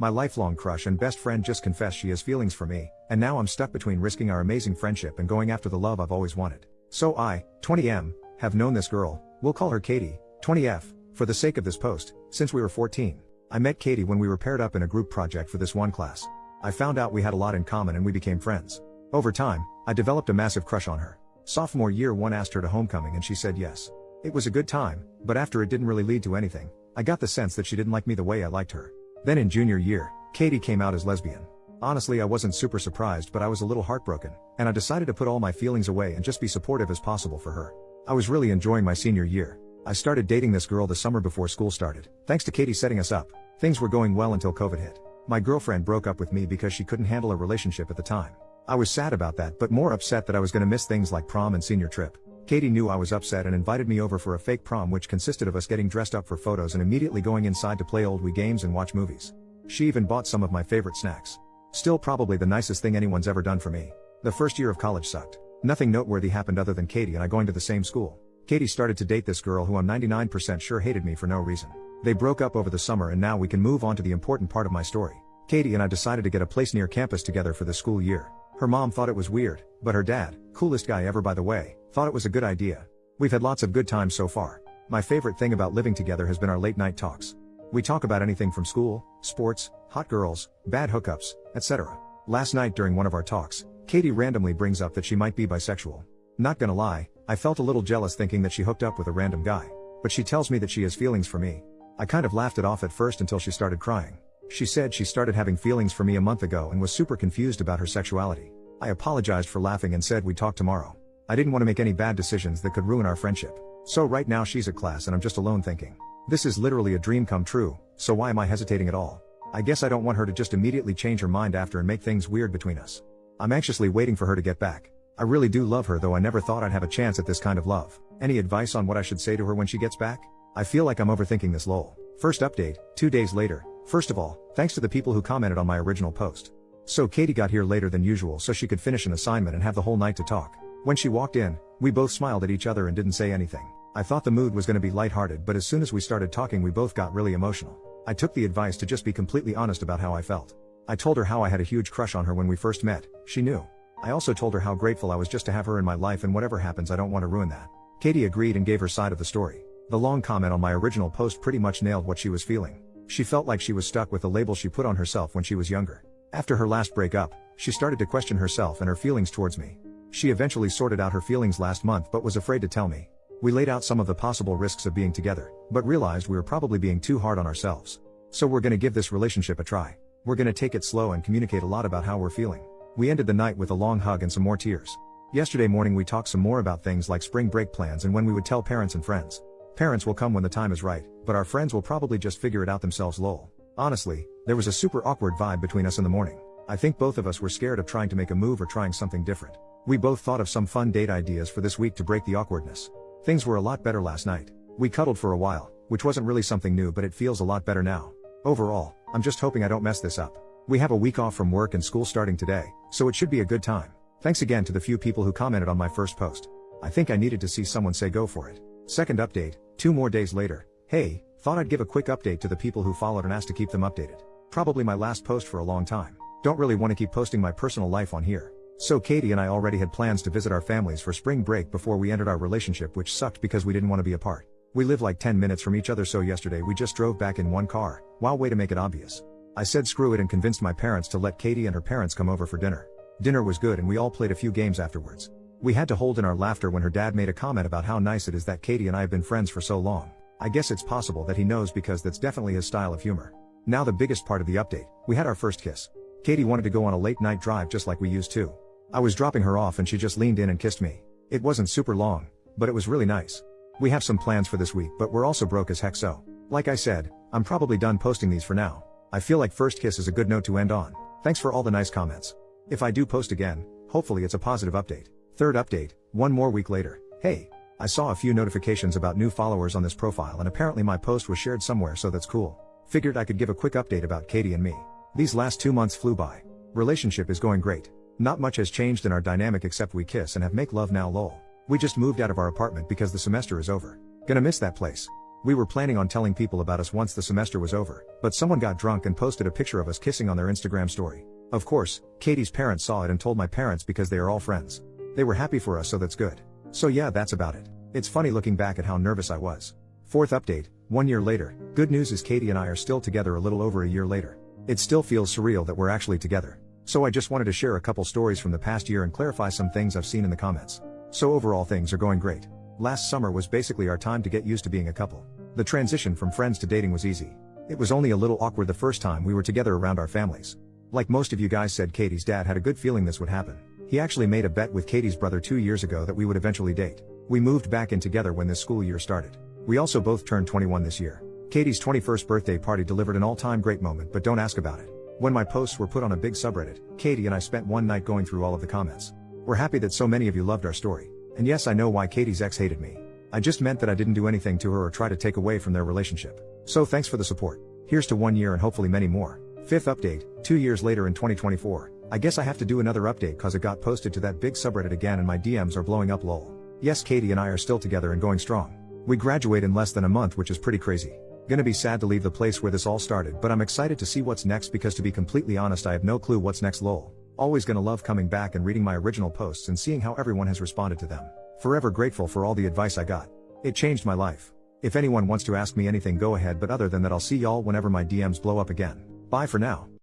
My lifelong crush and best friend just confessed she has feelings for me, and now I'm stuck between risking our amazing friendship and going after the love I've always wanted. So I, 20M, have known this girl, we'll call her Katie, 20F, for the sake of this post, since we were 14. I met Katie when we were paired up in a group project for this one class. I found out we had a lot in common and we became friends. Over time, I developed a massive crush on her. Sophomore year 1 asked her to homecoming and she said yes. It was a good time, but after it didn't really lead to anything, I got the sense that she didn't like me the way I liked her. Then in junior year, Katie came out as lesbian. Honestly, I wasn't super surprised, but I was a little heartbroken, and I decided to put all my feelings away and just be supportive as possible for her. I was really enjoying my senior year. I started dating this girl the summer before school started, thanks to Katie setting us up. Things were going well until COVID hit. My girlfriend broke up with me because she couldn't handle a relationship at the time. I was sad about that, but more upset that I was gonna miss things like prom and senior trip. Katie knew I was upset and invited me over for a fake prom which consisted of us getting dressed up for photos and immediately going inside to play old Wii games and watch movies. She even bought some of my favorite snacks. Still probably the nicest thing anyone's ever done for me. The first year of college sucked. Nothing noteworthy happened other than Katie and I going to the same school. Katie started to date this girl who I'm 99% sure hated me for no reason. They broke up over the summer and now we can move on to the important part of my story. Katie and I decided to get a place near campus together for the school year. Her mom thought it was weird, but her dad, coolest guy ever by the way, thought it was a good idea. We've had lots of good times so far. My favorite thing about living together has been our late night talks. We talk about anything from school, sports, hot girls, bad hookups, etc. Last night during one of our talks, Katie randomly brings up that she might be bisexual. Not gonna lie, I felt a little jealous thinking that she hooked up with a random guy. But she tells me that she has feelings for me. I kind of laughed it off at first until she started crying. She said she started having feelings for me a month ago and was super confused about her sexuality. I apologized for laughing and said we'd talk tomorrow. I didn't want to make any bad decisions that could ruin our friendship. So right now she's at class and I'm just alone thinking, this is literally a dream come true, so why am I hesitating at all? I guess I don't want her to just immediately change her mind after and make things weird between us. I'm anxiously waiting for her to get back. I really do love her, though I never thought I'd have a chance at this kind of love. Any advice on what I should say to her when she gets back? I feel like I'm overthinking this lol. First update, 2 days later. First of all, thanks to the people who commented on my original post. So Katie got here later than usual so she could finish an assignment and have the whole night to talk. When she walked in, we both smiled at each other and didn't say anything. I thought the mood was gonna be lighthearted, but as soon as we started talking we both got really emotional. I took the advice to just be completely honest about how I felt. I told her how I had a huge crush on her when we first met. She knew. I also told her how grateful I was just to have her in my life, and whatever happens I don't want to ruin that. Katie agreed and gave her side of the story. The long comment on my original post pretty much nailed what she was feeling. She felt like she was stuck with the label she put on herself when she was younger. After her last breakup, she started to question herself and her feelings towards me. She eventually sorted out her feelings last month but was afraid to tell me. We laid out some of the possible risks of being together, but realized we were probably being too hard on ourselves. So we're gonna give this relationship a try. We're gonna take it slow and communicate a lot about how we're feeling. We ended the night with a long hug and some more tears. Yesterday morning we talked some more about things like spring break plans and when we would tell parents and friends. Parents will come when the time is right, but our friends will probably just figure it out themselves lol. Honestly, there was a super awkward vibe between us in the morning. I think both of us were scared of trying to make a move or trying something different. We both thought of some fun date ideas for this week to break the awkwardness. Things were a lot better last night. We cuddled for a while, which wasn't really something new, but it feels a lot better now. Overall, I'm just hoping I don't mess this up. We have a week off from work and school starting today, so it should be a good time. Thanks again to the few people who commented on my first post. I think I needed to see someone say go for it. Second update, 2 more days later. Hey, thought I'd give a quick update to the people who followed and asked to keep them updated. Probably my last post for a long time. Don't really want to keep posting my personal life on here. So Katie and I already had plans to visit our families for spring break before we entered our relationship, which sucked because we didn't want to be apart. We live like 10 minutes from each other, so yesterday we just drove back in one car. Wow, way to make it obvious. I said screw it and convinced my parents to let Katie and her parents come over for dinner. Dinner was good and we all played a few games afterwards. We had to hold in our laughter when her dad made a comment about how nice it is that Katie and I have been friends for so long. I guess it's possible that he knows because that's definitely his style of humor. Now the biggest part of the update, we had our first kiss. Katie wanted to go on a late night drive just like we used to. I was dropping her off and she just leaned in and kissed me. It wasn't super long, but it was really nice. We have some plans for this week, but we're also broke as heck, so like I said, I'm probably done posting these for now. I feel like first kiss is a good note to end on. Thanks for all the nice comments. If I do post again, hopefully it's a positive update. Third update, 1 more week later. Hey, I saw a few notifications about new followers on this profile and apparently my post was shared somewhere, so that's cool. Figured I could give a quick update about Katie and me. These last 2 months flew by. Relationship is going great. Not much has changed in our dynamic except we kiss and have make love now lol. We just moved out of our apartment because the semester is over. Gonna miss that place. We were planning on telling people about us once the semester was over, but someone got drunk and posted a picture of us kissing on their Instagram story. Of course, Katie's parents saw it and told my parents because they are all friends. They were happy for us, so that's good. So yeah, that's about it. It's funny looking back at how nervous I was. Fourth update, 1 year later. Good news is Katie and I are still together a little over a year later. It still feels surreal that we're actually together. So I just wanted to share a couple stories from the past year and clarify some things I've seen in the comments. So overall things are going great. Last summer was basically our time to get used to being a couple. The transition from friends to dating was easy. It was only a little awkward the first time we were together around our families. Like most of you guys said, Katie's dad had a good feeling this would happen. He actually made a bet with Katie's brother 2 years ago that we would eventually date. We moved back in together when this school year started. We also both turned 21 this year. Katie's 21st birthday party delivered an all-time great moment, but don't ask about it. When my posts were put on a big subreddit, Katie and I spent one night going through all of the comments. We're happy that so many of you loved our story. And yes, I know why Katie's ex hated me. I just meant that I didn't do anything to her or try to take away from their relationship. So thanks for the support. Here's to 1 year and hopefully many more. Fifth update, 2 years later in 2024. I guess I have to do another update cause it got posted to that big subreddit again and my DMs are blowing up lol. Yes, Katie and I are still together and going strong. We graduate in less than a month, which is pretty crazy. Gonna be sad to leave the place where this all started, but I'm excited to see what's next because to be completely honest I have no clue what's next lol. Always gonna love coming back and reading my original posts and seeing how everyone has responded to them. Forever grateful for all the advice I got. It changed my life. If anyone wants to ask me anything go ahead, but other than that I'll see y'all whenever my DMs blow up again. Bye for now.